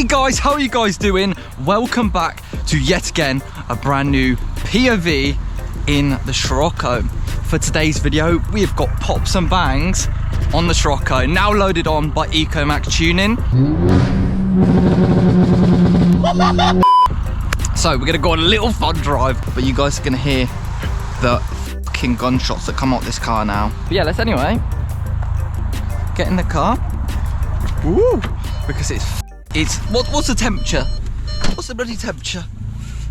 guys, how are you guys doing? Welcome back to yet again a brand new POV in the Scirocco. For today's video, we've got pops and bangs on the Scirocco, now loaded on by ECOMAX tuning. So we're gonna go on a little fun drive, but you guys are gonna hear the fucking gunshots that come out this car now. But yeah, let's anyway get in the car. Woo! Because it's what's the temperature? What's the bloody temperature?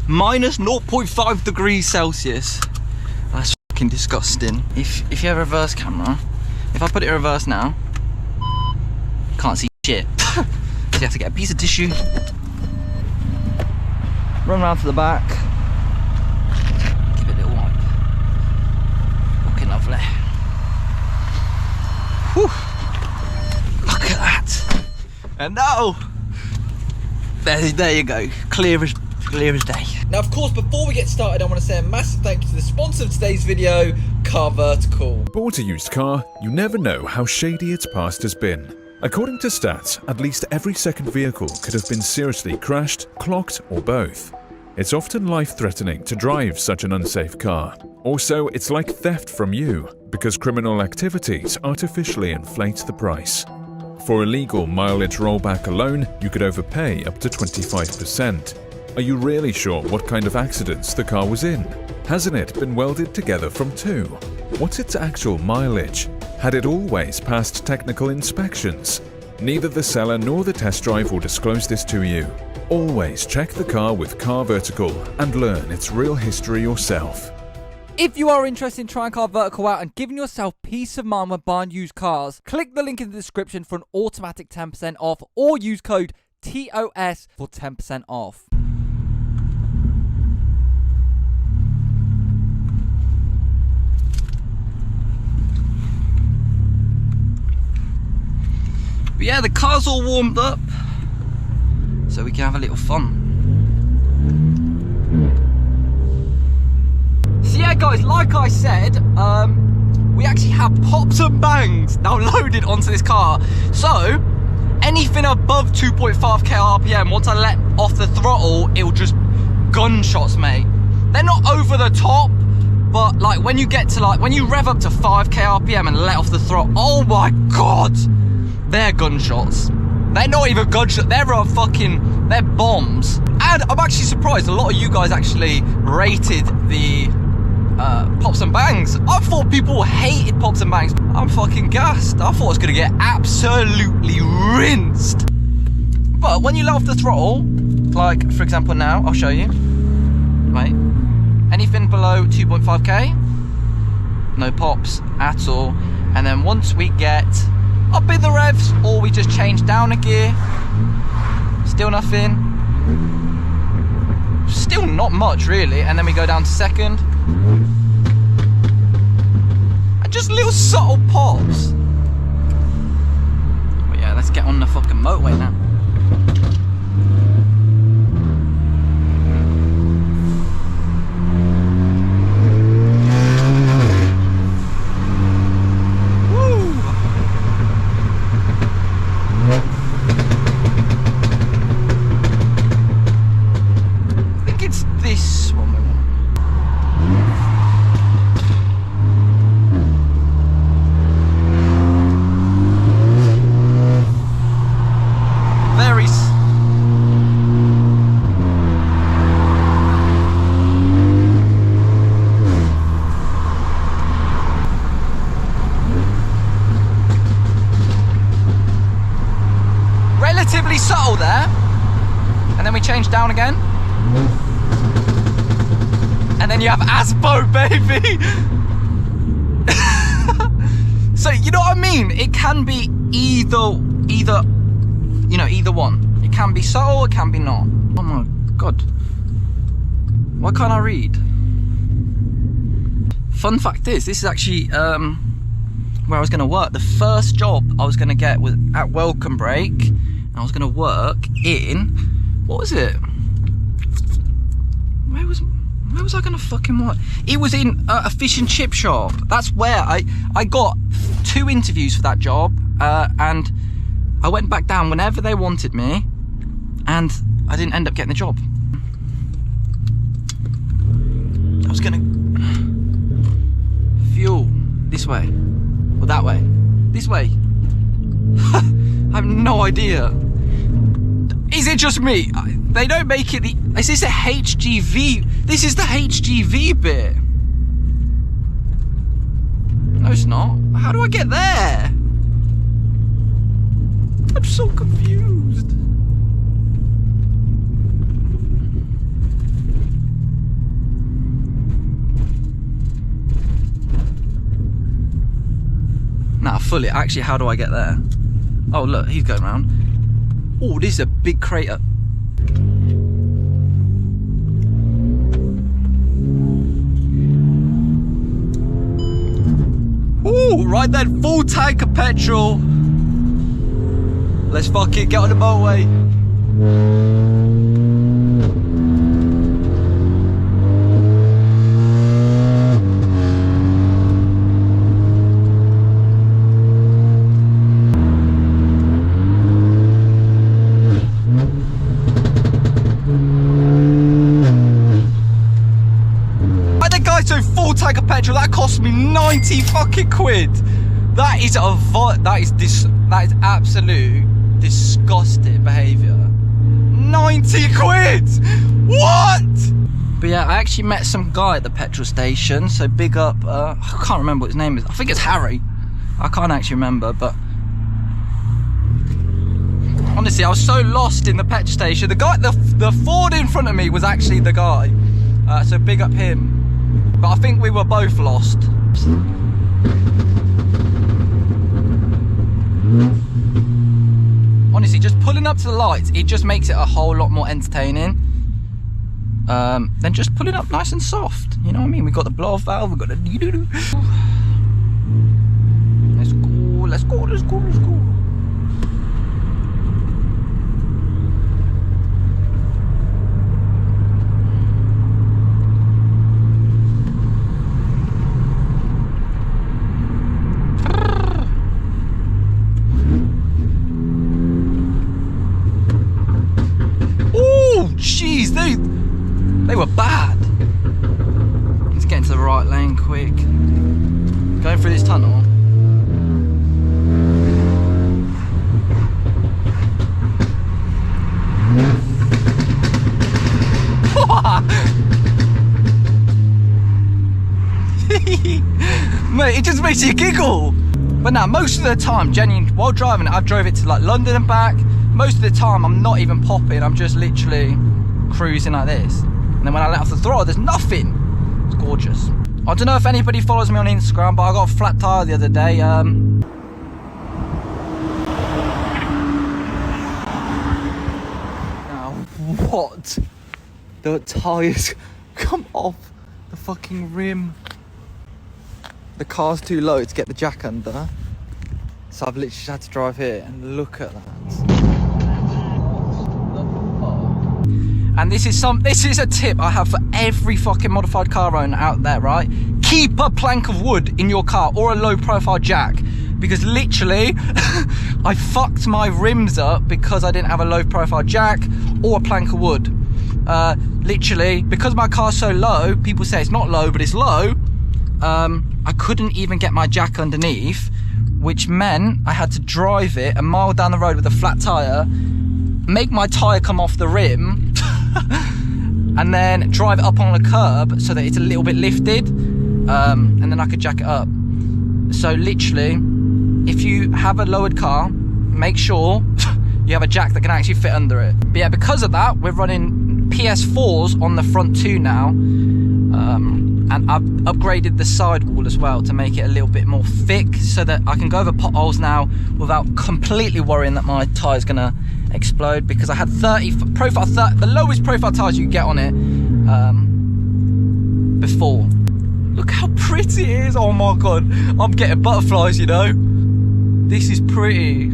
Minus 0.5 degrees Celsius. That's fucking disgusting. If you have a reverse camera, if I put it in reverse now, you can't see shit. So you have to get a piece of tissue, run around to the back, give it a little wipe. Looking lovely. Whew. Look at that. And now, there you go, clear as day. Now, of course, before we get started, I want to say a massive thank you to the sponsor of today's video, Car Vertical. Bought a used car, you never know how shady its past has been. According to stats, at least every second vehicle could have been seriously crashed, clocked, or both. It's often life-threatening to drive such an unsafe car. Also, it's like theft from you, because criminal activities artificially inflate the price. For illegal mileage rollback alone, you could overpay up to 25%. Are you really sure what kind of accidents the car was in? Hasn't it been welded together from two? What's its actual mileage? Had it always passed technical inspections? Neither the seller nor the test drive will disclose this to you. Always check the car with Car Vertical and learn its real history yourself. If you are interested in trying Car Vertical out and giving yourself peace of mind when buying used cars, click the link in the description for an automatic 10% off or use code TOS for 10% off. But yeah, the car's all warmed up, so we can have a little fun. So yeah guys, like I said, we actually have pops and bangs now loaded onto this car. So, anything above 2.5k RPM, once I let off the throttle, it'll just gunshots, mate. They're not over the top, but like when you get to when you rev up to 5k RPM and let off the throttle, oh my god! They're gunshots. They're not even gunshots, they're bombs. And I'm actually surprised a lot of you guys actually rated the pops and bangs. I thought people hated pops and bangs. I'm fucking gassed. I thought I was gonna get absolutely rinsed. But when you let off the throttle, like for example now, I'll show you. Right? Anything below 2.5k, no pops at all. And then once we get up in the revs, or we just change down a gear, still nothing, still not much really, and then we go down to second, and just little subtle pops. But yeah, let's get on the fucking motorway now. Relatively subtle there, and then we change down again, and then you have Aspo, baby. So you know what I mean, it can be either one. It can be subtle, it can be not. Oh my god, why can't I read? Fun fact is, this is actually where I was going to work. The first job I was going to get was at Welcome Break. I was going to work in, what was it? Where was I going to fucking work? It was in a fish and chip shop. That's where I got 2 interviews for that job, and I went back down whenever they wanted me, and I didn't end up getting the job. I was gonna fuel this way or that way. This way. I have no idea. Is it just me? They don't make it the. Is this a HGV? This is the HGV bit. No, it's not. How do I get there? I'm so confused. Nah, fully. Actually, how do I get there? Oh, look, he's going around. Oh, this is a big crater. Ooh, right then, full tank of petrol. Let's fucking get on the motorway. So full tank of petrol, that cost me 90 fucking quid. That is absolute disgusting behaviour. 90 quid! What? But yeah, I actually met some guy at the petrol station, so big up, I can't remember what his name is. I think it's Harry. I can't actually remember, but honestly, I was so lost in the petrol station. The guy, the Ford in front of me was actually the guy. So big up him. But I think we were both lost. Honestly, just pulling up to the lights, it just makes it a whole lot more entertaining than just pulling up nice and soft. You know what I mean? We've got the blow-off valve, we've got the doo-doo-doo. Let's go, let's go, let's go, let's go. Jeez, they were bad. Let's get into the right lane quick. Going through this tunnel. Mate, it just makes you giggle. But now, most of the time, genuinely, while driving, I've drove it to like London and back. Most of the time, I'm not even popping. I'm just literally cruising like this. And then when I let off the throttle, there's nothing. It's gorgeous. I don't know if anybody follows me on Instagram, but I got a flat tire the other day. Now, what? The tires come off the fucking rim. The car's too low to get the jack under. So I've literally just had to drive here and look at that. And this is a tip I have for every fucking modified car owner out there, right? Keep a plank of wood in your car or a low profile jack. Because literally, I fucked my rims up because I didn't have a low profile jack or a plank of wood. Literally, because my car's so low, people say it's not low, but it's low. I couldn't even get my jack underneath, which meant I had to drive it a mile down the road with a flat tire, make my tire come off the rim, and then drive it up on a curb so that it's a little bit lifted, and then I could jack it up. So literally, if you have a lowered car, make sure you have a jack that can actually fit under it. But yeah, because of that, we're running PS4s on the front too now, and I've upgraded the sidewall as well to make it a little bit more thick so that I can go over potholes now without completely worrying that my tire's gonna explode, because I had 30 profile, the lowest profile tires you could get on it before. Look how pretty it is. Oh my god, I'm getting butterflies, you know. This is pretty.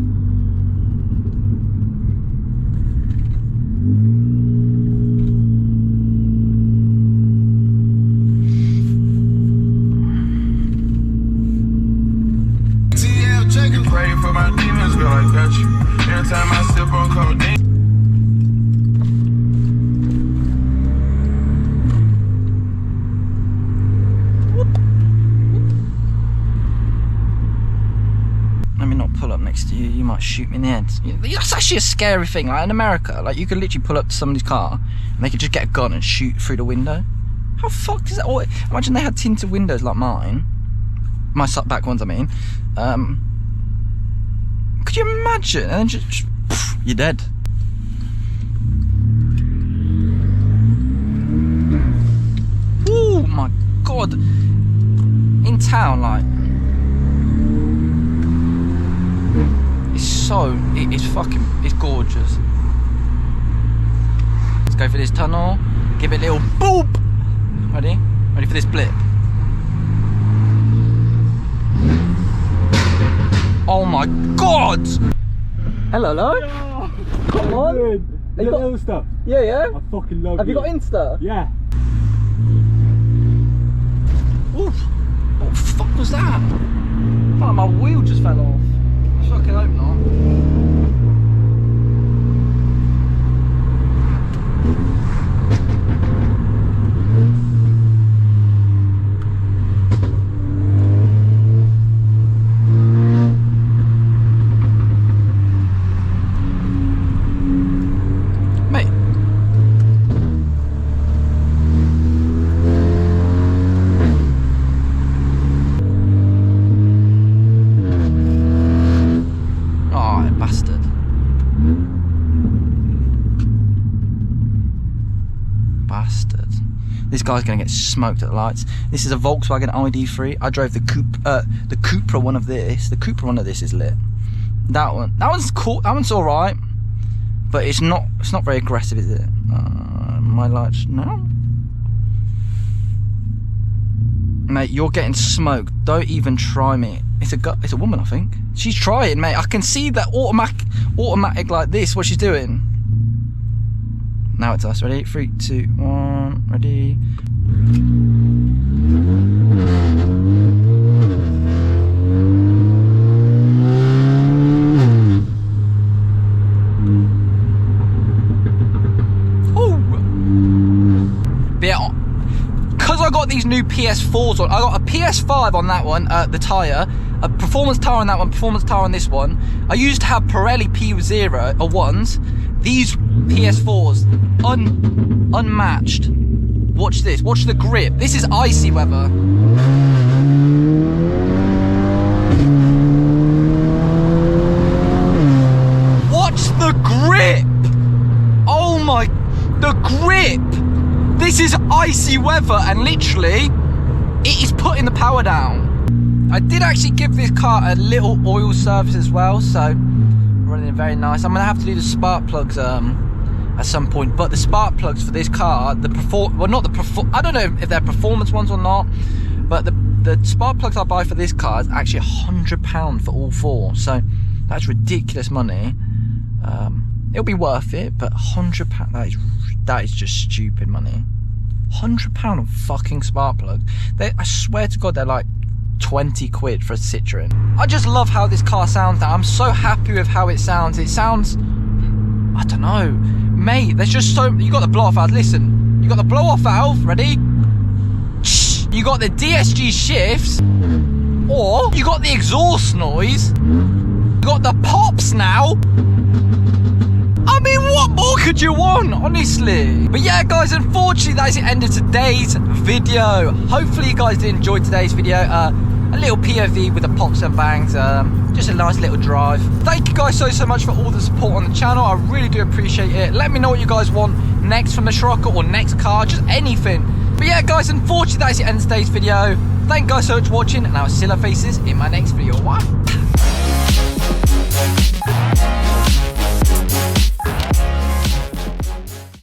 might shoot me in the head. That's actually a scary thing. Like in America, like you could literally pull up to somebody's car and they could just get a gun and shoot through the window. How fucked is that? Oh, imagine they had tinted windows like mine. My back ones, I mean. Could you imagine? And then just you're dead. Oh my god. In town, like, it's gorgeous. Let's go for this tunnel. Give it a little boop. Ready? Ready for this blip. Oh my god! Hello, hello. Oh, come on. You got OtherStuff? Yeah, yeah. I fucking love Have you got Insta? Yeah. Oof. What the fuck was that? Oh, my wheel just fell off. I fucking hope not. This guy's gonna get smoked at the lights. This is a Volkswagen ID3. I drove the Cupra one of this. The Cupra one of this is lit. That one's cool. That one's all right, but it's not very aggressive, is it? My lights, no. Mate, you're getting smoked. Don't even try me. It's a woman, I think. She's trying, mate. I can see that automatic like this. What she's doing. Now it's us. Ready? 3, 2, 1. Ready? Oh! But yeah, because I got these new PS4s on, I got a PS5 on that one, the tyre, a performance tyre on that one, performance tyre on this one. I used to have Pirelli P0 or ones. These PS4s, unmatched. Watch this, watch the grip. This is icy weather. Watch the grip! Oh my, the grip! This is icy weather and literally, it is putting the power down. I did actually give this car a little oil service as well, so running very nice. I'm gonna have to do the spark plugs at some point, but the spark plugs for this car, I don't know if they're performance ones or not, but the spark plugs I buy for this car is actually £100 for all four, so that's ridiculous money. It'll be worth it, but £100, that is just stupid money. £100 on fucking spark plugs. I swear to God, they're like 20 quid for a Citroen. I just love how this car sounds now. I'm so happy with how it sounds. It sounds, I don't know, mate, there's just so, you got the blow off valve, listen, you got the blow off valve, ready? You got the DSG shifts, or you got the exhaust noise, you got the pops now. I mean, what more could you want, honestly? But yeah, guys, unfortunately, that is the end of today's video. Hopefully, you guys did enjoy today's video. A little POV with the pops and bangs. Just a nice little drive. Thank you guys so much for all the support on the channel. I really do appreciate it. Let me know what you guys want next from the Scirocco or next car, just anything. But yeah, guys, unfortunately, that is the end of today's video. Thank you guys so much for watching, and I will see your faces in my next video. What?